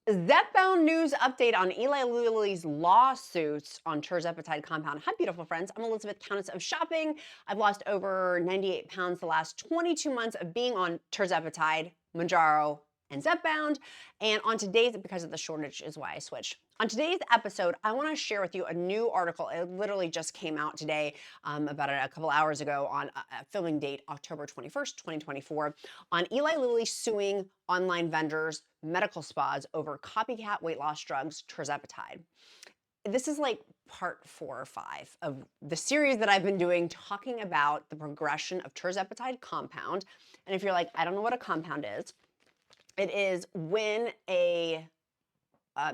Zepbound news update on Eli Lilly's lawsuits on Tirzepatide compound. Hi, beautiful friends. I'm Elizabeth, Countess of Shopping. I've lost over 98 pounds the last 22 months of being on Tirzepatide, Mounjaro, and Zepbound. And on today's, because of the shortage is why I switched. On today's episode, I want to share with you a new article. It literally just came out today, about a couple hours ago on a filming date, October 21st, 2024, on Eli Lilly suing online vendors, medical spas over copycat weight loss drugs, Tirzepatide. This is like part 4 or 5 of the series that I've been doing talking about the progression of Tirzepatide compound. And if you're like, I don't know what a compound is, it is when a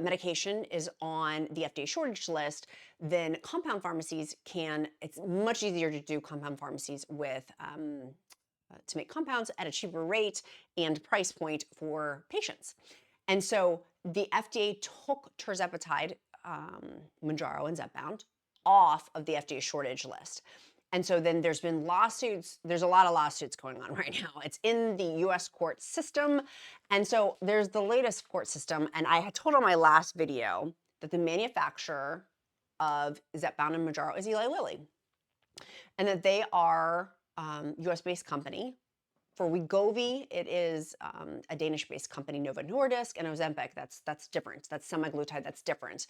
medication is on the FDA shortage list, then compound pharmacies it's much easier to do compound pharmacies with to make compounds at a cheaper rate and price point for patients. And so the FDA took Tirzepatide, Mounjaro, and Zepbound off of the FDA shortage list. And so then there's been lawsuits. There's a lot of lawsuits going on right now. It's in the US court system. And so there's the latest court system. And I had told on my last video that the manufacturer of Zepbound and Mounjaro is Eli Lilly, and that they are US-based company. For WEGOVY, it is a Danish-based company, Novo Nordisk, and Ozempic, that's different. That's semaglutide, that's different.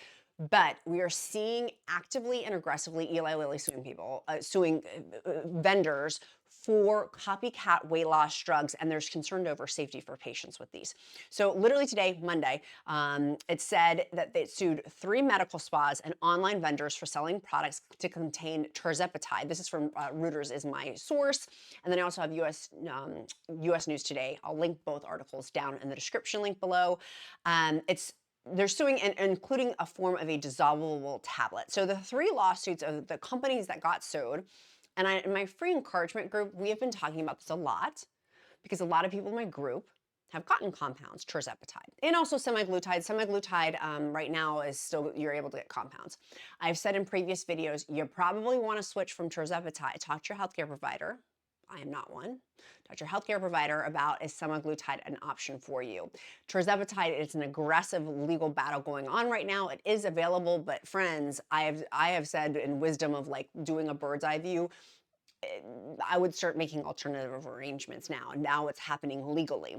But we are seeing actively and aggressively Eli Lilly suing vendors for copycat weight loss drugs, and there's concern over safety for patients with these. So literally today, Monday, it said that they sued 3 medical spas and online vendors for selling products to contain Tirzepatide. This is from Reuters is my source. And then I also have US News Today. I'll link both articles down in the description link below. They're suing, including a form of a dissolvable tablet. So the 3 lawsuits of the companies that got sued, and in my free encouragement group, we have been talking about this a lot because a lot of people in my group have gotten compounds, Tirzepatide, and also semaglutide. Semaglutide right now is still, you're able to get compounds. I've said in previous videos, you probably want to switch from Tirzepatide. Talk to your healthcare provider. I am not one. Talk to your healthcare provider about, is semaglutide an option for you? Tirzepatide is an aggressive legal battle going on right now. It is available, but friends, I have said in wisdom of like doing a bird's eye view, I would start making alternative arrangements now. Now it's happening legally.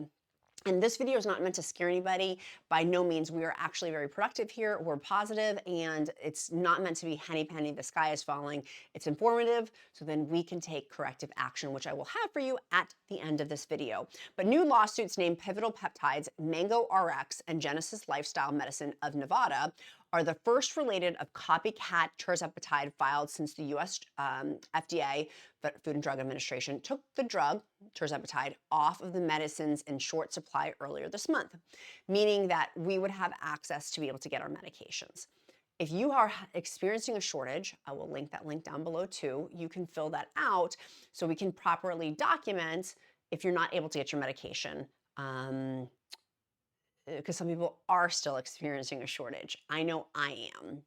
And this video is not meant to scare anybody. By no means. We are actually very productive here. We're positive, and it's not meant to be henny penny, the sky is falling. It's informative, so then we can take corrective action, which I will have for you at the end of this video. But new lawsuits named Pivotal Peptides, Mango RX, and Genesis Lifestyle Medicine of Nevada are the first related of copycat Tirzepatide filed since the US FDA, Food and Drug Administration, took the drug, Tirzepatide, off of the medicines in short supply earlier this month, meaning that we would have access to be able to get our medications. If you are experiencing a shortage, I will link that link down below too. You can fill that out so we can properly document if you're not able to get your medication. Because some people are still experiencing a shortage. I know I am.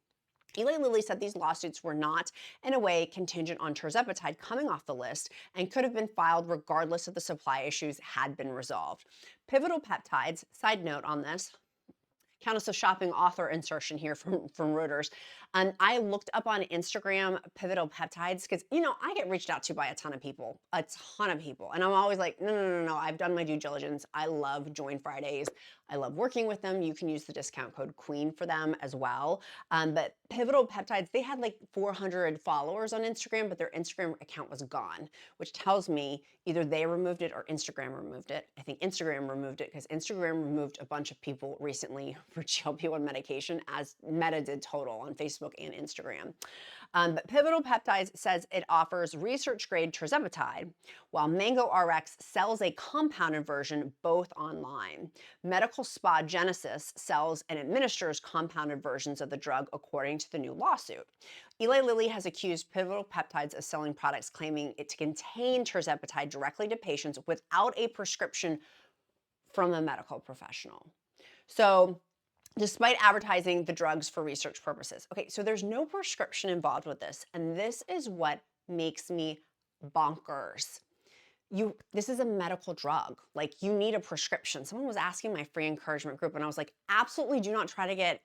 Eli Lilly said these lawsuits were not, in a way, contingent on Tirzepatide coming off the list and could have been filed regardless if the supply issues had been resolved. Pivotal Peptides, side note on this, Countess of Shopping author insertion here from Reuters. And I looked up on Instagram Pivotal Peptides because, you know, I get reached out to by a ton of people. And I'm always like, no. I've done my due diligence. I love Join Fridays. I love working with them. You can use the discount code QUEEN for them as well. But Pivotal Peptides, they had like 400 followers on Instagram, but their Instagram account was gone, which tells me either they removed it or Instagram removed it. I think Instagram removed it because Instagram removed a bunch of people recently for GLP-1 medication, as Meta did total on Facebook and Instagram. But Pivotal Peptides says it offers research-grade Tirzepatide, while Mango RX sells a compounded version both online. Medical spa Genesis sells and administers compounded versions of the drug according to the new lawsuit. Eli Lilly has accused Pivotal Peptides of selling products claiming it to contain Tirzepatide directly to patients without a prescription from a medical professional. So despite advertising the drugs for research purposes. Okay, so there's no prescription involved with this, and this is what makes me bonkers. this is a medical drug. Like, you need a prescription. Someone was asking my free encouragement group, and I was like, absolutely do not try to get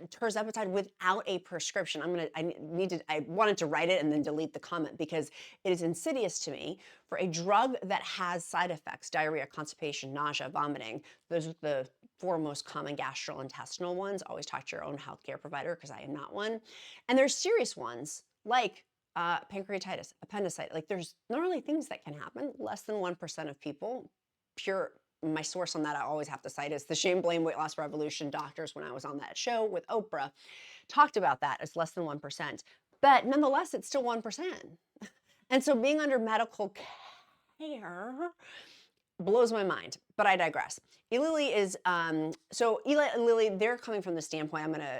Tirzepatide without a prescription. I wanted to write it and then delete the comment because it is insidious to me for a drug that has side effects: diarrhea, constipation, nausea, vomiting. Those are the 4 most common gastrointestinal ones. Always talk to your own healthcare provider, because I am not one. And there's serious ones like pancreatitis, appendicitis. Like, there's normally things that can happen. Less than 1% of people, my source on that I always have to cite is the Shame, Blame, Weight Loss Revolution doctors, when I was on that show with Oprah, talked about that as less than 1%. But nonetheless, it's still 1%. And so being under medical care blows my mind, but I digress. Eli Lilly is, so Eli Lilly, they're coming from the standpoint, I'm gonna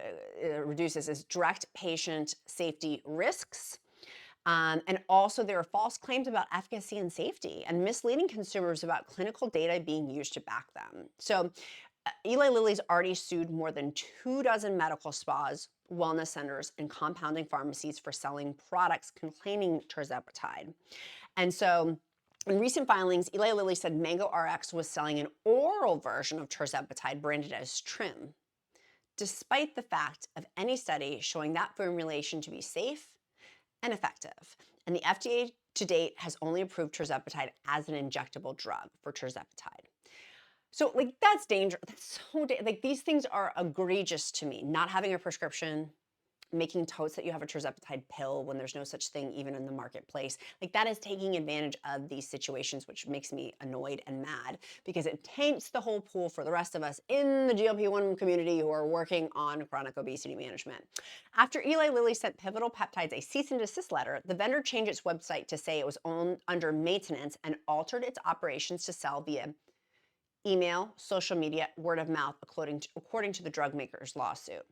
reduce this as direct patient safety risks. And also, there are false claims about efficacy and safety and misleading consumers about clinical data being used to back them. So Eli Lilly's already sued more than 24 medical spas, wellness centers, and compounding pharmacies for selling products containing Tirzepatide. And so in recent filings, Eli Lilly said Mango RX was selling an oral version of Tirzepatide branded as Trim, despite the fact of any study showing that formulation to be safe and effective. And the FDA to date has only approved Tirzepatide as an injectable drug for Tirzepatide. So, like, that's dangerous. That's so like, these things are egregious to me. Not having a prescription, making totes that you have a Tirzepatide pill when there's no such thing even in the marketplace. Like, that is taking advantage of these situations, which makes me annoyed and mad, because it taints the whole pool for the rest of us in the GLP-1 community who are working on chronic obesity management. After Eli Lilly sent Pivotal Peptides a cease and desist letter, the vendor changed its website to say it was under maintenance and altered its operations to sell via email, social media, word of mouth, according to the drug maker's lawsuit.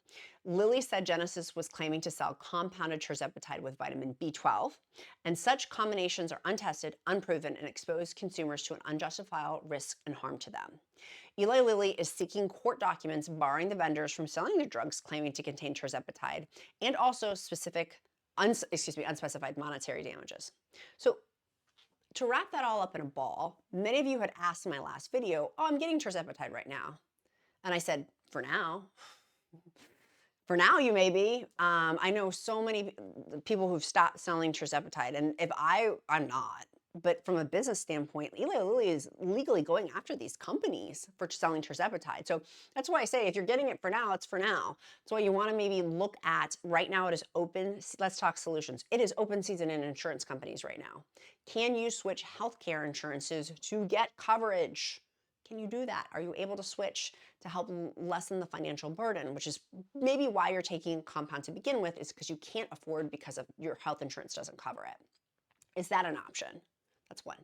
Lilly said Genesis was claiming to sell compounded Tirzepatide with vitamin B12, and such combinations are untested, unproven, and expose consumers to an unjustifiable risk and harm to them. Eli Lilly is seeking court documents barring the vendors from selling the drugs claiming to contain Tirzepatide, and also unspecified monetary damages. So, to wrap that all up in a ball, many of you had asked in my last video, oh, I'm getting Tirzepatide right now. And I said, for now. For now, you may be. I know so many people who've stopped selling Tirzepatide, and I'm not. But from a business standpoint, Eli Lilly is legally going after these companies for selling Tirzepatide. So that's why I say, if you're getting it for now, it's for now. That's why you want to maybe look at, right now it is open, let's talk solutions. It is open season in insurance companies right now. Can you switch healthcare insurances to get coverage? Can you do that? Are you able to switch to help lessen the financial burden, which is maybe why you're taking compound to begin with, is because you can't afford because of your health insurance doesn't cover it. Is that an option? That's one.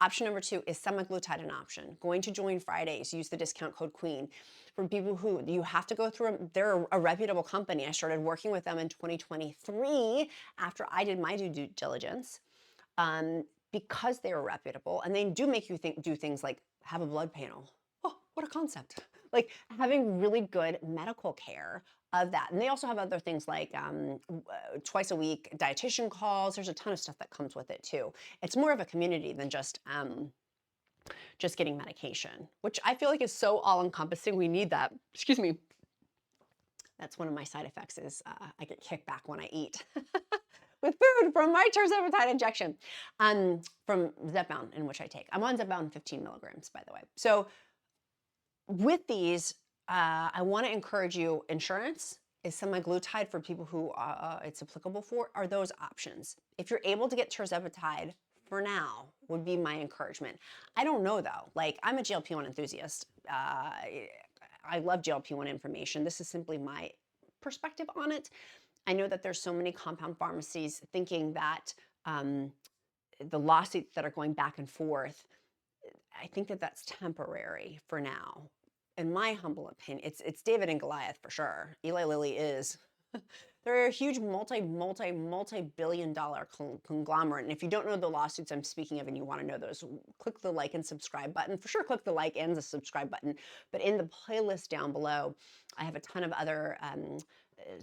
Option number 2 is semaglutide an option. Going to Join Fridays, use the discount code QUEEN. For people who you have to go through, they're a reputable company. I started working with them in 2023 after I did my due diligence, because they are reputable, and they do make you do things like have a blood panel. Oh, what a concept. Like, having really good medical care of that. And they also have other things like twice a week dietitian calls. There's a ton of stuff that comes with it too. It's more of a community than just getting medication, which I feel like is so all-encompassing. We need that. Excuse me. That's one of my side effects is I get kicked back when I eat. With food from my Tirzepatide injection, from Zepbound, in which I take. I'm on Zepbound 15 milligrams, by the way. So with these, I want to encourage you. Insurance is semaglutide for people who it's applicable for, are those options. If you're able to get Tirzepatide for now, would be my encouragement. I don't know though. Like, I'm a GLP-1 enthusiast. I love GLP-1 information. This is simply my perspective on it. I know that there's so many compound pharmacies thinking that the lawsuits that are going back and forth, I think that that's temporary for now. In my humble opinion, it's David and Goliath for sure. Eli Lilly is, they're a huge multi-billion dollar conglomerate. And if you don't know the lawsuits I'm speaking of and you want to know those, click the like and subscribe button. For sure, click the like and the subscribe button. But in the playlist down below, I have a ton of other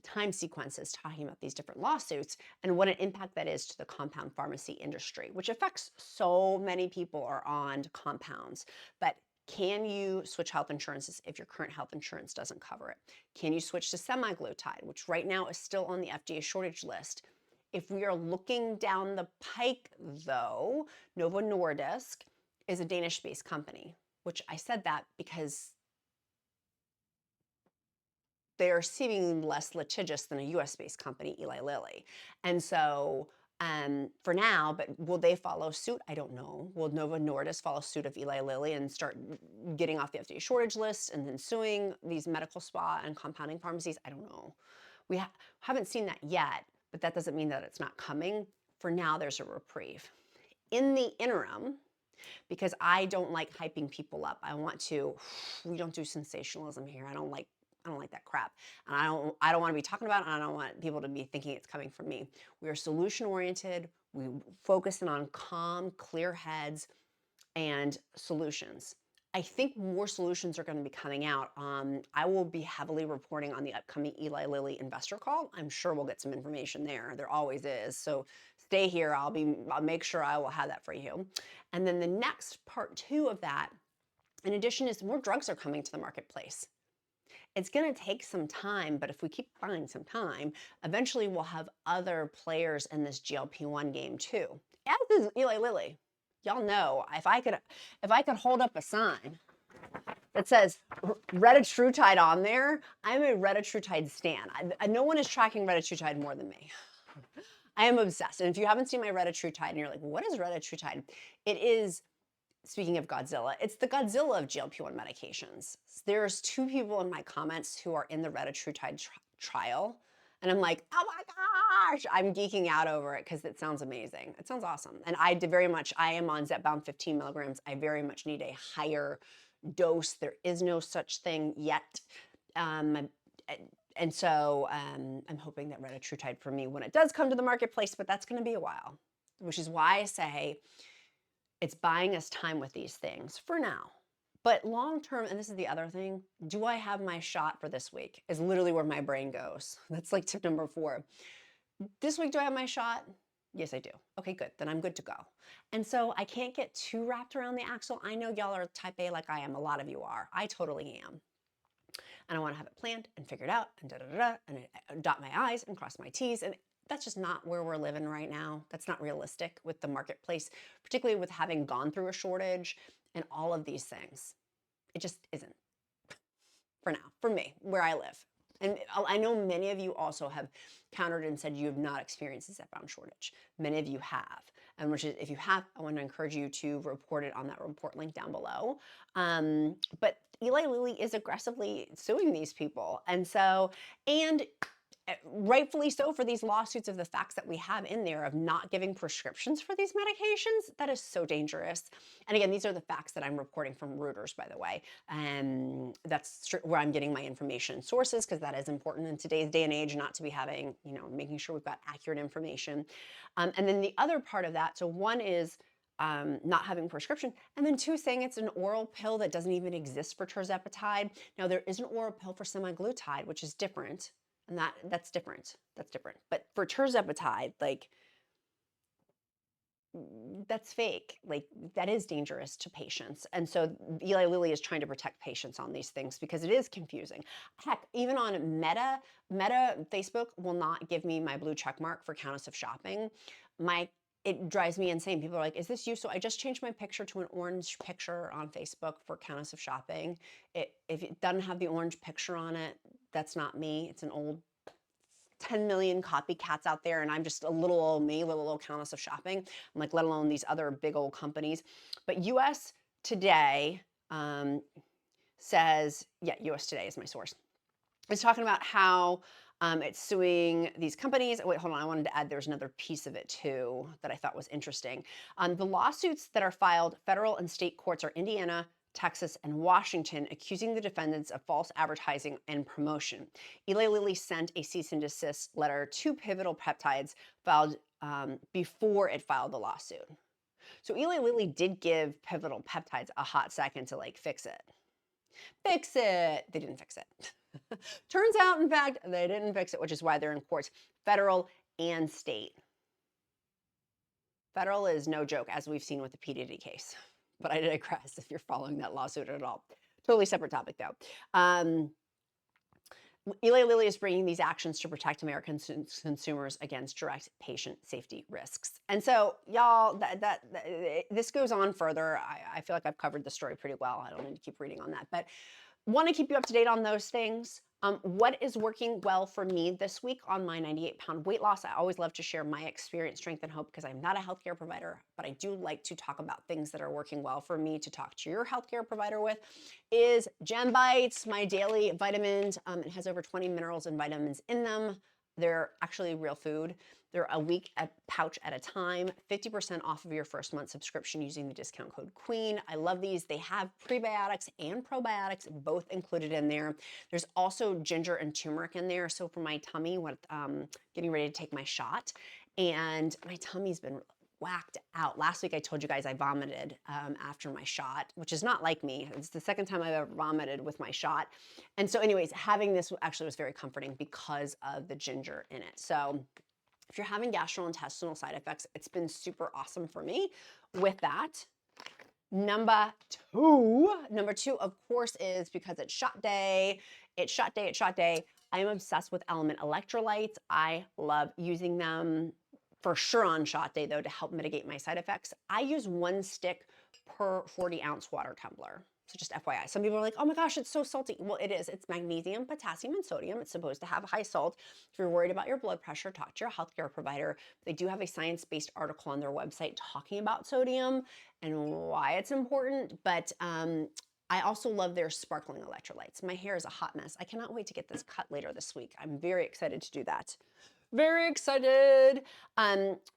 time sequences talking about these different lawsuits and what an impact that is to the compound pharmacy industry, which affects so many people are on compounds. But can you switch health insurances if your current health insurance doesn't cover it? Can you switch to semaglutide, which right now is still on the FDA shortage list? If we are looking down the pike, though, Novo Nordisk is a Danish-based company, which I said that because they are seemingly less litigious than a US-based company, Eli Lilly. And so for now, but will they follow suit? I don't know. Will Novo Nordisk follow suit of Eli Lilly and start getting off the FDA shortage list and then suing these medical spa and compounding pharmacies? I don't know. We haven't seen that yet, but that doesn't mean that it's not coming. For now, there's a reprieve. In the interim, because I don't like hyping people up, we don't do sensationalism here. I don't like that crap. And I don't want to be talking about it, and I don't want people to be thinking it's coming from me. We are solution oriented. We focus in on calm, clear heads and solutions. I think more solutions are going to be coming out. I will be heavily reporting on the upcoming Eli Lilly investor call. I'm sure we'll get some information there. There always is. So stay here. I'll make sure I will have that for you. And then the next part 2 of that, in addition, is more drugs are coming to the marketplace. It's going to take some time, but if we keep buying some time, eventually we'll have other players in this GLP-1 game too. As is Eli Lilly. Y'all know, if I could hold up a sign that says retatrutide on there, I'm a retatrutide stan. No one is tracking retatrutide more than me. I am obsessed. And if you haven't seen my retatrutide and you're like, what is retatrutide? It is, speaking of Godzilla, it's the Godzilla of GLP-1 medications. There's 2 people in my comments who are in the retatrutide trial. And I'm like, oh my gosh, I'm geeking out over it because it sounds amazing. It sounds awesome. And I am on Zepbound 15 milligrams. I very much need a higher dose. There is no such thing yet. And so I'm hoping that retatrutide for me when it does come to the marketplace, but that's going to be a while, which is why I say it's buying us time with these things for now. But long term, and this is the other thing, do I have my shot for this week? Is literally where my brain goes. That's like tip number 4. This week, do I have my shot? Yes, I do. Okay, good. Then I'm good to go. And so I can't get too wrapped around the axle. I know y'all are type A like I am. A lot of you are. I totally am. And I want to have it planned and figured out and and dot my I's and cross my T's. And that's just not where we're living right now. That's not realistic with the marketplace, particularly with having gone through a shortage and all of these things. It just isn't for now, for me, where I live. And I know many of you also have countered and said you have not experienced a Zepbound shortage. Many of you have. And which is, if you have, I want to encourage you to report it on that report link down below. But Eli Lilly is aggressively suing these people. And so, and rightfully so for these lawsuits of the facts that we have in there of not giving prescriptions for these medications. That is so dangerous. And again, these are the facts that I'm reporting from Reuters, by the way. That's where I'm getting my information sources, because that is important in today's day and age, not to be having, making sure we've got accurate information. And then the other part of that, so one is not having prescription, and then 2, saying it's an oral pill that doesn't even exist for Tirzepatide. Now, there is an oral pill for semaglutide, which is different. And that's different. That's different. But for Tirzepatide, like, that's fake. Like, that is dangerous to patients. And so Eli Lilly is trying to protect patients on these things because it is confusing. Heck, even on Meta Facebook will not give me my blue check mark for Countess of Shopping. It drives me insane. People are like, is this you? So I just changed my picture to an orange picture on Facebook for Countess of Shopping. If it doesn't have the orange picture on it, that's not me. It's an old 10 million copycats out there, and I'm just a little old me, little old Countess of Shopping. I'm like, let alone these other big old companies. But US Today says, US Today is my source. It's talking about how it's suing these companies. Wait, hold on. I wanted to add there's another piece of it too that I thought was interesting. The lawsuits that are filed, federal and state courts are Indiana, Texas, and Washington, accusing the defendants of false advertising and promotion. Eli Lilly sent a cease and desist letter to Pivotal Peptides filed before it filed the lawsuit. So Eli Lilly did give Pivotal Peptides a hot second to fix it. Fix it. They didn't fix it. Turns out, in fact, they didn't fix it, which is why they're in courts, federal and state. Federal is no joke, as we've seen with the P. Diddy case. But I digress if you're following that lawsuit at all. Totally separate topic, though. Eli Lilly is bringing these actions to protect American consumers against direct patient safety risks. And so, y'all, this goes on further. I feel like I've covered the story pretty well. I don't need to keep reading on that, but want to keep you up to date on those things. What is working well for me this week on my 98-pound weight loss? I always love to share my experience, strength, and hope because I'm not a healthcare provider, but I do like to talk about things that are working well for me to talk to your healthcare provider with. Is Gem Bites, my daily vitamins. It has over 20 minerals and vitamins in them. They're actually real food. They're a week pouch at a time, 50% off of your first month subscription using the discount code QUEEN. I love these. They have prebiotics and probiotics both included in there. There's also ginger and turmeric in there. So for my tummy, getting ready to take my shot, and my tummy's been whacked out. Last week I told you guys I vomited after my shot, which is not like me. It's the second time I've ever vomited with my shot. And so anyways, having this actually was very comforting because of the ginger in it. So if you're having gastrointestinal side effects, it's been super awesome for me with that. Number two, of course, is because it's shot day. It's shot day. I am obsessed with LMNT electrolytes. I love using them for sure on shot day, though, to help mitigate my side effects. I use 1 stick per 40-ounce water tumbler. So just FYI, some people are like, oh my gosh, it's so salty. Well, it is. It's magnesium, potassium, and sodium. It's supposed to have high salt. If you're worried about your blood pressure, talk to your healthcare provider. They do have a science-based article on their website talking about sodium and why it's important. But I also love their sparkling electrolytes. My hair is a hot mess. I cannot wait to get this cut later this week. I'm very excited to do that. Very excited.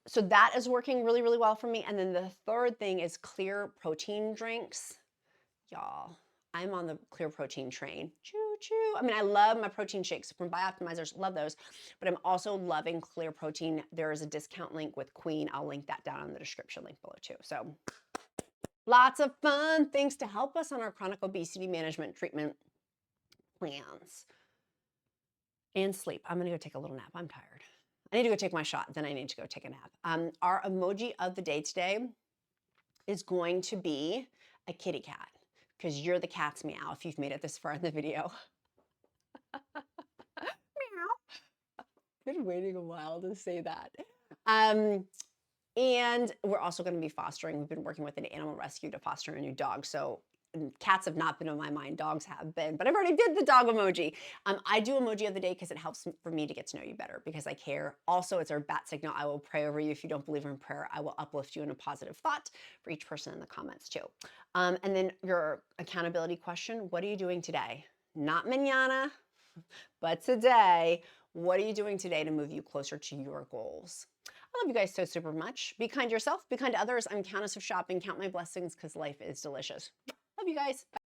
So that is working really, really well for me. And then the third thing is clear protein drinks. Y'all, I'm on the clear protein train. Choo choo. I mean, I love my protein shakes from Bioptimizers, love those, but I'm also loving clear protein. There is a discount link with Queen. I'll link that down in the description link below too. So lots of fun things to help us on our chronic obesity management treatment plans. And sleep. I'm gonna go take a little nap. I'm tired. I need to go take my shot, then I need to go take a nap. Our emoji of the day today is going to be a kitty cat, because you're the cat's meow if you've made it this far in the video. Meow. Been waiting a while to say that. And we're also going to be fostering. We've been working with an animal rescue to foster a new dog. So cats have not been on my mind, dogs have been, but I've already did the dog emoji. I do emoji of the day because it helps for me to get to know you better, because I care. Also, it's our bat signal. I will pray over you. If you don't believe in prayer, I will uplift you in a positive thought for each person in the comments too. And then your accountability question, what are you doing today? Not mañana, but today. What are you doing today to move you closer to your goals? I love you guys so super much. Be kind to yourself, be kind to others. I'm Countess of Shopping. Count my blessings because life is delicious. Love you guys. Bye.